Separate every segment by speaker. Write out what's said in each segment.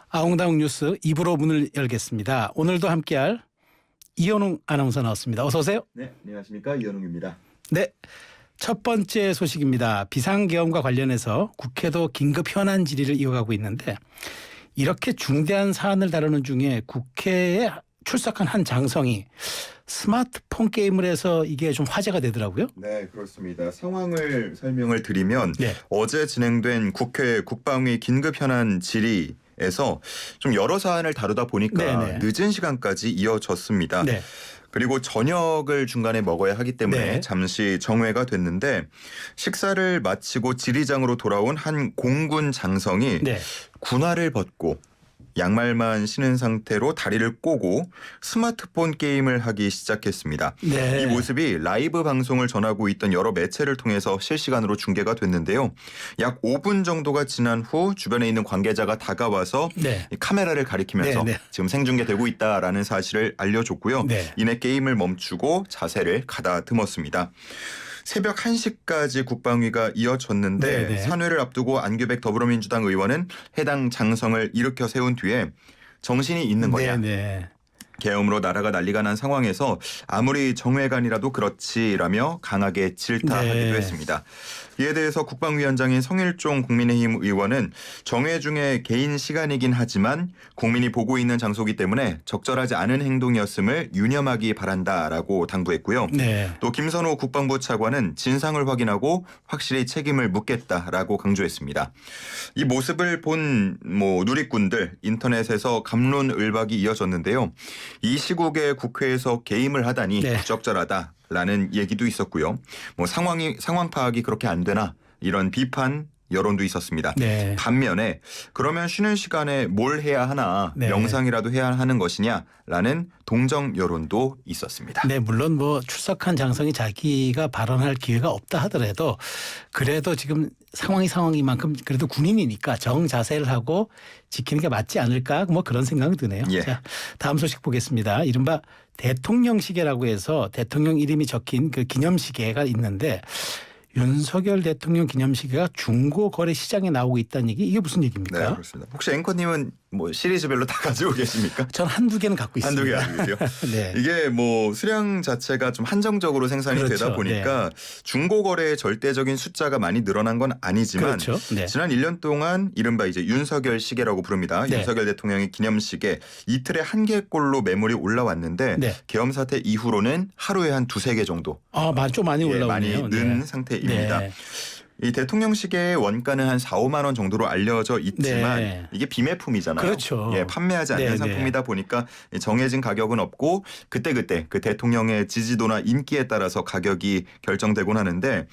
Speaker 1: 아웅다웅 뉴스 2부로 문을 열겠습니다. 오늘도 함께할 이현웅 아나운서 나왔습니다. 어서 오세요.
Speaker 2: 네, 안녕하십니까, 이현웅입니다.
Speaker 1: 네, 첫 번째 소식입니다. 비상계엄과 관련해서 국회도 긴급 현안 질의를 이어가고 있는데 이렇게 중대한 사안을 다루는 중에 국회에 출석한 한 장성이 스마트폰 게임을 해서 이게 좀 화제가 되더라고요.
Speaker 2: 네, 그렇습니다. 상황을 설명을 드리면
Speaker 1: 네.
Speaker 2: 어제 진행된 국회 국방위 긴급 현안 질의에서 좀 여러 사안을 다루다 보니까
Speaker 1: 네네.
Speaker 2: 늦은 시간까지 이어졌습니다.
Speaker 1: 네.
Speaker 2: 그리고 저녁을 중간에 먹어야 하기 때문에
Speaker 1: 네.
Speaker 2: 잠시 정회가 됐는데 식사를 마치고 지리장으로 돌아온 한 공군 장성이
Speaker 1: 네.
Speaker 2: 군화를 벗고 양말만 신은 상태로 다리를 꼬고 스마트폰 게임을 하기 시작했습니다.
Speaker 1: 네.
Speaker 2: 이 모습이 라이브 방송을 전하고 있던 여러 매체를 통해서 실시간으로 중계가 됐는데요. 약 5분 정도가 지난 후 주변에 있는 관계자가 다가와서
Speaker 1: 네.
Speaker 2: 이 카메라를 가리키면서
Speaker 1: 네, 네.
Speaker 2: 지금 생중계되고 있다라는 사실을 알려줬고요.
Speaker 1: 네.
Speaker 2: 이내 게임을 멈추고 자세를 가다듬었습니다. 새벽 1시까지 국방위가 이어졌는데
Speaker 1: 네, 네.
Speaker 2: 산회를 앞두고 안규백 더불어민주당 의원은 해당 장성을 일으켜 세운 뒤에 정신이 있는 거냐.
Speaker 1: 네.
Speaker 2: 계엄으로 나라가 난리가 난 상황에서 아무리 정회관이라도 그렇지라며 강하게 질타하기도
Speaker 1: 네.
Speaker 2: 했습니다. 이에 대해서 국방위원장인 성일종 국민의힘 의원은 정회 중에 개인 시간이긴 하지만 국민이 보고 있는 장소이기 때문에 적절하지 않은 행동이었음을 유념하기 바란다라고 당부했고요.
Speaker 1: 네.
Speaker 2: 또 김선호 국방부 차관은 진상을 확인하고 확실히 책임을 묻겠다라고 강조했습니다. 이 모습을 본 누리꾼들 인터넷에서 갑론을박이 이어졌는데요. 이 시국에 국회에서 게임을 하다니
Speaker 1: 네.
Speaker 2: 부적절하다라는 얘기도 있었고요. 상황 파악이 그렇게 안 되나 이런 비판 여론도 있었습니다.
Speaker 1: 네.
Speaker 2: 반면에 그러면 쉬는 시간에 뭘 해야 하나
Speaker 1: 네.
Speaker 2: 명상이라도 해야 하는 것이냐라는 동정 여론도 있었습니다.
Speaker 1: 네, 물론 출석한 장성이 자기가 발언할 기회가 없다 하더라도 그래도 지금 상황이만큼 그래도 군인이니까 정자세를 하고 지키는 게 맞지 않을까 그런 생각이 드네요.
Speaker 2: 예.
Speaker 1: 자, 다음 소식 보겠습니다. 이른바 대통령 시계라고 해서 대통령 이름이 적힌 그 기념시계가 있는데 윤석열 대통령 기념시계가 중고거래 시장에 나오고 있다는 얘기 이게 무슨 얘기입니까?
Speaker 2: 네, 그렇습니다. 혹시 앵커님은 시리즈별로 다 가지고 계십니까?
Speaker 1: 전 한두 개는 갖고 있습니다.
Speaker 2: 한두 개 가지고 계세요?
Speaker 1: 네.
Speaker 2: 이게 수량 자체가 좀 한정적으로 생산이
Speaker 1: 그렇죠.
Speaker 2: 되다 보니까 중고거래의 절대적인 숫자가 많이 늘어난 건 아니지만
Speaker 1: 그렇죠. 네.
Speaker 2: 지난 1년 동안 이른바 이제 윤석열 시계라고 부릅니다.
Speaker 1: 네.
Speaker 2: 윤석열 대통령의 기념시계 이틀에 한 개꼴로 매물이 올라왔는데
Speaker 1: 네.
Speaker 2: 계엄 사태 이후로는 하루에 한 두세 개 정도
Speaker 1: 좀 많이 올라오네요.
Speaker 2: 많이 는
Speaker 1: 네.
Speaker 2: 상태입니다.
Speaker 1: 네.
Speaker 2: 이 대통령 시계의 원가는 한 4, 5만 원 정도로 알려져 있지만
Speaker 1: 네.
Speaker 2: 이게 비매품이잖아요.
Speaker 1: 그렇죠.
Speaker 2: 판매하지 않는
Speaker 1: 네,
Speaker 2: 상품이다 보니까 정해진 가격은 없고 그때그때 그 대통령의 지지도나 인기에 따라서 가격이 결정되곤 하는데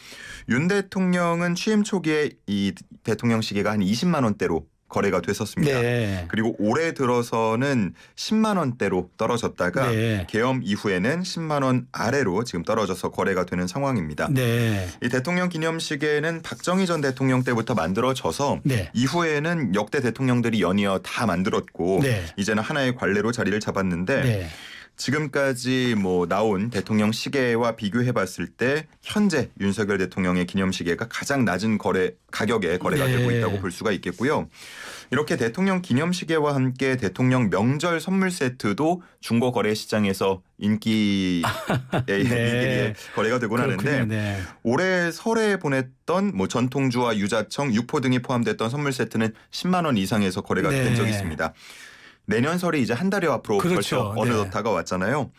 Speaker 2: 윤 대통령은 취임 초기에 이 대통령 시계가 한 20만 원대로 거래가 됐었습니다.
Speaker 1: 네.
Speaker 2: 그리고 올해 들어서는 10만 원대로 떨어졌다가
Speaker 1: 네.
Speaker 2: 계엄 이후에는 10만 원 아래로 지금 떨어져서 거래가 되는 상황입니다.
Speaker 1: 네.
Speaker 2: 이 대통령 기념시계는 박정희 전 대통령 때부터 만들어져서
Speaker 1: 네.
Speaker 2: 이후에는 역대 대통령들이 연이어 다 만들었고
Speaker 1: 네.
Speaker 2: 이제는 하나의 관례로 자리를 잡았는데
Speaker 1: 네.
Speaker 2: 지금까지 나온 대통령 시계와 비교해 봤을 때 현재 윤석열 대통령의 기념시계가 가장 낮은 가격에 거래가
Speaker 1: 네.
Speaker 2: 되고 있다고 볼 수가 있겠고요. 이렇게 대통령 기념시계와 함께 대통령 명절 선물 세트도 중고 거래 시장에서 인기에 거래가 되곤 하는데
Speaker 1: 네.
Speaker 2: 올해 설에 보냈던 전통주와 유자청, 육포 등이 포함됐던 선물 세트는 10만 원 이상에서 거래가
Speaker 1: 네.
Speaker 2: 된 적이 있습니다. 내년 설이 이제 한 달여 앞으로
Speaker 1: 그렇죠.
Speaker 2: 벌써 어느덧
Speaker 1: 네.
Speaker 2: 다가왔잖아요.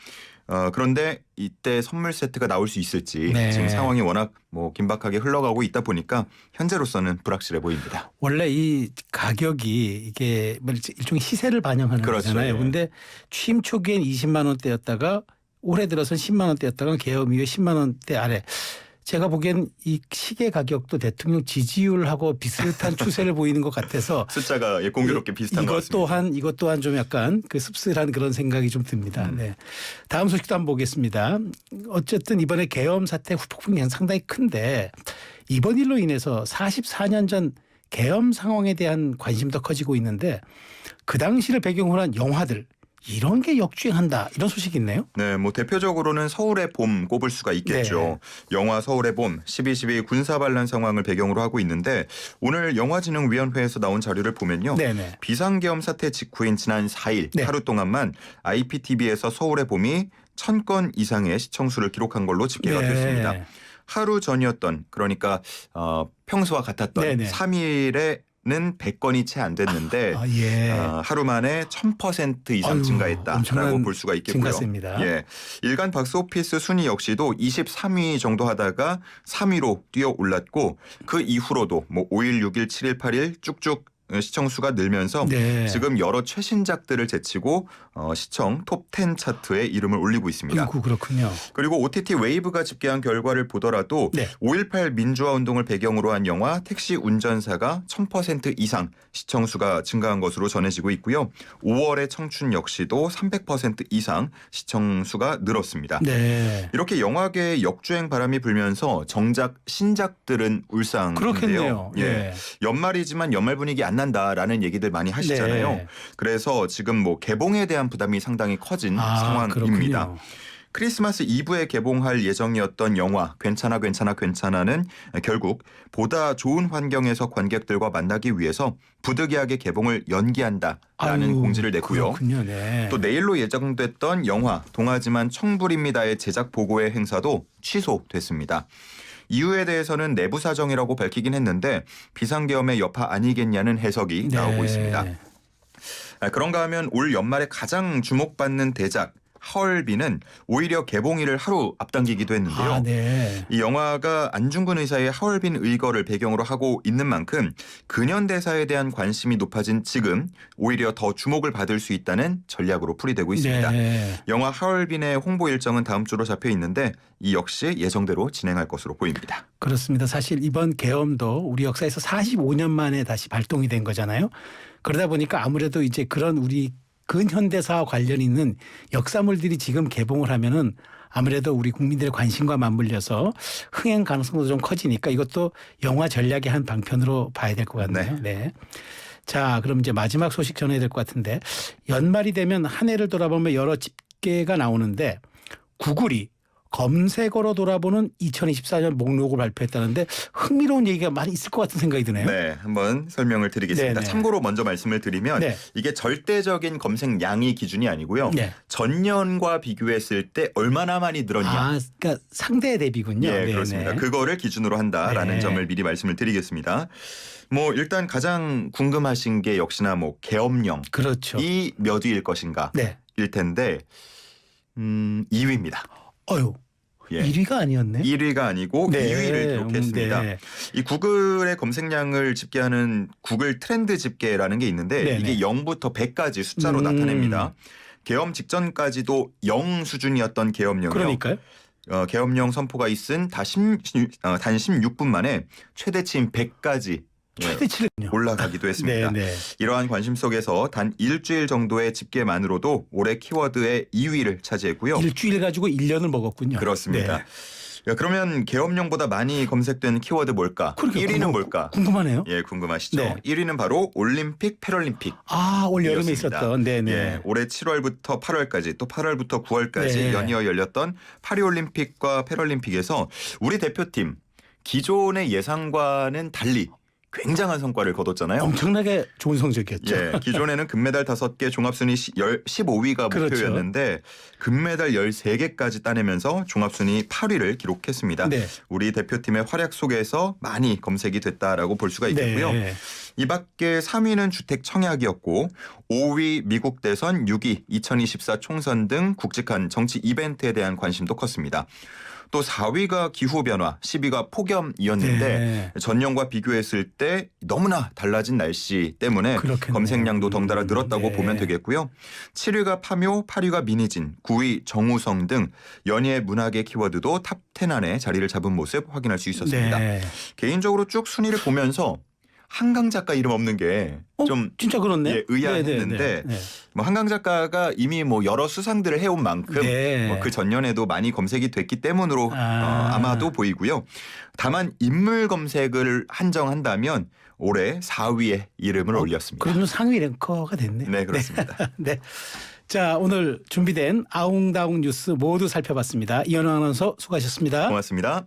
Speaker 2: 그런데 이때 선물 세트가 나올 수 있을지
Speaker 1: 네.
Speaker 2: 지금 상황이 워낙 긴박하게 흘러가고 있다 보니까 현재로서는 불확실해 보입니다.
Speaker 1: 원래 이 가격이 이게 일종의 시세를 반영하는
Speaker 2: 그렇죠.
Speaker 1: 거잖아요.
Speaker 2: 예.
Speaker 1: 그런데 취임 초기엔 20만 원대였다가 올해 들어서는 10만 원대였다가 계엄 이후에 10만 원대 아래. 제가 보기엔 이 시계 가격도 대통령 지지율하고 비슷한 추세를 보이는 것 같아서
Speaker 2: 숫자가 공교롭게 비슷한 것 같습니다.
Speaker 1: 이것 또한 좀 약간 씁쓸한 그런 생각이 좀 듭니다. 네. 다음 소식도 한번 보겠습니다. 어쨌든 이번에 계엄 사태 후폭풍이 상당히 큰데 이번 일로 인해서 44년 전 계엄 상황에 대한 관심도 커지고 있는데 그 당시를 배경으로 한 영화들 이런 게 역주행한다. 이런 소식이 있네요.
Speaker 2: 네, 뭐 대표적으로는 서울의 봄 꼽을 수가 있겠죠. 영화 서울의 봄 12.12 군사 반란 상황을 배경으로 하고 있는데 오늘 영화진흥위원회에서 나온 자료를 보면요.
Speaker 1: 네네.
Speaker 2: 비상계엄 사태 직후인 지난 4일
Speaker 1: 네.
Speaker 2: 하루 동안만 IPTV에서 서울의 봄이 1000건 이상의 시청수를 기록한 걸로 집계가
Speaker 1: 네.
Speaker 2: 됐습니다. 하루 전이었던 그러니까 평소와 같았던
Speaker 1: 네네.
Speaker 2: 3일에는 100건이 채 안 됐는데
Speaker 1: 예.
Speaker 2: 하루 만에 1000% 이상
Speaker 1: 아유,
Speaker 2: 증가했다라고
Speaker 1: 엄청난
Speaker 2: 볼 수가 있겠고요.
Speaker 1: 증가세입니다.
Speaker 2: 예, 일간 박스오피스 순위 역시도 23위 정도 하다가 3위로 뛰어 올랐고 그 이후로도 뭐 5일, 6일, 7일, 8일 쭉쭉 시청수가 늘면서
Speaker 1: 네.
Speaker 2: 지금 여러 최신작들을 제치고 시청 톱10 차트에 이름을 올리고 있습니다.
Speaker 1: 아이고, 그렇군요.
Speaker 2: 그리고 OTT 웨이브가 집계한 결과를 보더라도
Speaker 1: 네.
Speaker 2: 5.18 민주화 운동을 배경으로 한 영화 택시 운전사가 1000% 이상 시청수가 증가한 것으로 전해지고 있고요. 5월의 청춘 역시도 300% 이상 시청수가 늘었습니다.
Speaker 1: 네.
Speaker 2: 이렇게 영화계의 역주행 바람이 불면서 정작 신작들은 울상인데요.
Speaker 1: 그렇겠네요.
Speaker 2: 예. 연말이지만 연말 분위기 안 난다라는 얘기들 많이 하시잖아요.
Speaker 1: 네.
Speaker 2: 그래서 지금 뭐 개봉에 대한 부담이 상당히 커진 상황입니다.
Speaker 1: 그렇군요.
Speaker 2: 크리스마스 이브에 개봉할 예정이었던 영화 괜찮아 괜찮아 괜찮아는 결국 보다 좋은 환경에서 관객들과 만나기 위해서 부득이하게 개봉을 연기한다라는
Speaker 1: 아유,
Speaker 2: 공지를 냈고요.
Speaker 1: 그렇군요. 네.
Speaker 2: 또 내일로 예정됐던 영화 동하지만 청불입니다의 제작 보고회 행사도 취소됐습니다. 이유에 대해서는 내부 사정이라고 밝히긴 했는데 비상계엄의 여파 아니겠냐는 해석이
Speaker 1: 네.
Speaker 2: 나오고 있습니다. 그런가 하면 올 연말에 가장 주목받는 대작 하얼빈은 오히려 개봉일을 하루 앞당기기도 했는데요.
Speaker 1: 아, 네.
Speaker 2: 이 영화가 안중근 의사의 하얼빈 의거를 배경으로 하고 있는 만큼 근현대사에 대한 관심이 높아진 지금 오히려 더 주목을 받을 수 있다는 전략으로 풀이되고 있습니다.
Speaker 1: 네.
Speaker 2: 영화 하얼빈의 홍보 일정은 다음 주로 잡혀 있는데 이 역시 예정대로 진행할 것으로 보입니다.
Speaker 1: 그렇습니다. 사실 이번 계엄도 우리 역사에서 45년 만에 다시 발동이 된 거잖아요. 그러다 보니까 아무래도 이제 그런 우리 근현대사와 관련 있는 역사물들이 지금 개봉을 하면은 아무래도 우리 국민들의 관심과 맞물려서 흥행 가능성도 좀 커지니까 이것도 영화 전략의 한 방편으로 봐야 될 것 같네요. 네. 자, 그럼 이제 마지막 소식 전해야 될 것 같은데 연말이 되면 한 해를 돌아보면 여러 집계가 나오는데 구글이 검색어로 돌아보는 2024년 목록을 발표했다는데 흥미로운 얘기가 많이 있을 것 같은 생각이 드네요.
Speaker 2: 네, 한번 설명을 드리겠습니다.
Speaker 1: 네네.
Speaker 2: 참고로 먼저 말씀을 드리면
Speaker 1: 네.
Speaker 2: 이게 절대적인 검색량이 기준이 아니고요.
Speaker 1: 네.
Speaker 2: 전년과 비교했을 때 얼마나 많이 늘었냐.
Speaker 1: 아, 그러니까 상대 대비군요.
Speaker 2: 예,
Speaker 1: 네네.
Speaker 2: 그렇습니다. 그거를 기준으로 한다라는
Speaker 1: 네.
Speaker 2: 점을 미리 말씀을 드리겠습니다. 뭐 일단 가장 궁금하신 게 역시나 뭐 계엄령
Speaker 1: 그렇죠.
Speaker 2: 이 몇 위일 것인가
Speaker 1: 네.
Speaker 2: 일 텐데 2위입니다.
Speaker 1: 어유.
Speaker 2: 예.
Speaker 1: 1위가 아니었네.
Speaker 2: 1위가 아니고
Speaker 1: 네.
Speaker 2: 2위를 기록했습니다.
Speaker 1: 네.
Speaker 2: 이 구글의 검색량을 집계하는 구글 트렌드 집계라는 게 있는데
Speaker 1: 네네.
Speaker 2: 이게 0부터 100까지 숫자로 나타냅니다. 계엄 직전까지도 0 수준이었던 계엄령이요.
Speaker 1: 그러니까요.
Speaker 2: 계엄령 선포가 있은 단 16분 만에 최대치인 100까지
Speaker 1: 최대치는요.
Speaker 2: 올라가기도 했습니다.
Speaker 1: 네, 네.
Speaker 2: 이러한 관심 속에서 단 일주일 정도의 집계만으로도 올해 키워드의 2위를 차지했고요.
Speaker 1: 일주일 가지고 1년을 먹었군요.
Speaker 2: 그렇습니다.
Speaker 1: 네.
Speaker 2: 야, 그러면 계엄령보다 많이 검색된 키워드 뭘까?
Speaker 1: 그러니까
Speaker 2: 1위는 뭘까?
Speaker 1: 궁금하네요.
Speaker 2: 예, 궁금하시죠?
Speaker 1: 네.
Speaker 2: 1위는 바로 올림픽, 패럴림픽.
Speaker 1: 아, 올 여름에
Speaker 2: 이었습니다.
Speaker 1: 있었던. 네네.
Speaker 2: 예, 올해 7월부터 8월까지 또 8월부터 9월까지
Speaker 1: 네.
Speaker 2: 연이어 열렸던 파리올림픽과 패럴림픽에서 우리 대표팀 기존의 예상과는 달리 굉장한 성과를 거뒀잖아요.
Speaker 1: 엄청나게 좋은 성적이었죠.
Speaker 2: 예, 기존에는 금메달 5개, 종합순위 15위가
Speaker 1: 그렇죠.
Speaker 2: 목표였는데 금메달 13개까지 따내면서 종합순위 8위를 기록했습니다.
Speaker 1: 네.
Speaker 2: 우리 대표팀의 활약 속에서 많이 검색이 됐다라고 볼 수가 있겠고요.
Speaker 1: 네.
Speaker 2: 이 밖에 3위는 주택 청약이었고 5위 미국 대선, 6위 2024 총선 등 굵직한 정치 이벤트에 대한 관심도 컸습니다. 또 4위가 기후변화, 10위가 폭염이었는데
Speaker 1: 네.
Speaker 2: 전년과 비교했을 때 너무나 달라진 날씨 때문에
Speaker 1: 그렇겠네요.
Speaker 2: 검색량도 덩달아 늘었다고
Speaker 1: 네.
Speaker 2: 보면 되겠고요. 7위가 파묘, 8위가 민희진, 9위 정우성 등 연예 문학의 키워드도 탑10 안에 자리를 잡은 모습 확인할 수 있었습니다.
Speaker 1: 네.
Speaker 2: 개인적으로 쭉 순위를 보면서 한강 작가 이름 없는 게 좀
Speaker 1: 진짜 그렇네.
Speaker 2: 예, 의아했는데 뭐 한강 작가가 이미 뭐 여러 수상들을 해온 만큼
Speaker 1: 네.
Speaker 2: 뭐 그 전년에도 많이 검색이 됐기 때문으로 아마도 보이고요. 다만 인물 검색을 한정한다면 올해 4위에 이름을 올렸습니다.
Speaker 1: 그러면 상위 랭커가 됐네.
Speaker 2: 네, 그렇습니다.
Speaker 1: 네. 자, 오늘 준비된 아웅다웅 뉴스 모두 살펴봤습니다. 이현우 아나운서 수고하셨습니다.
Speaker 2: 고맙습니다.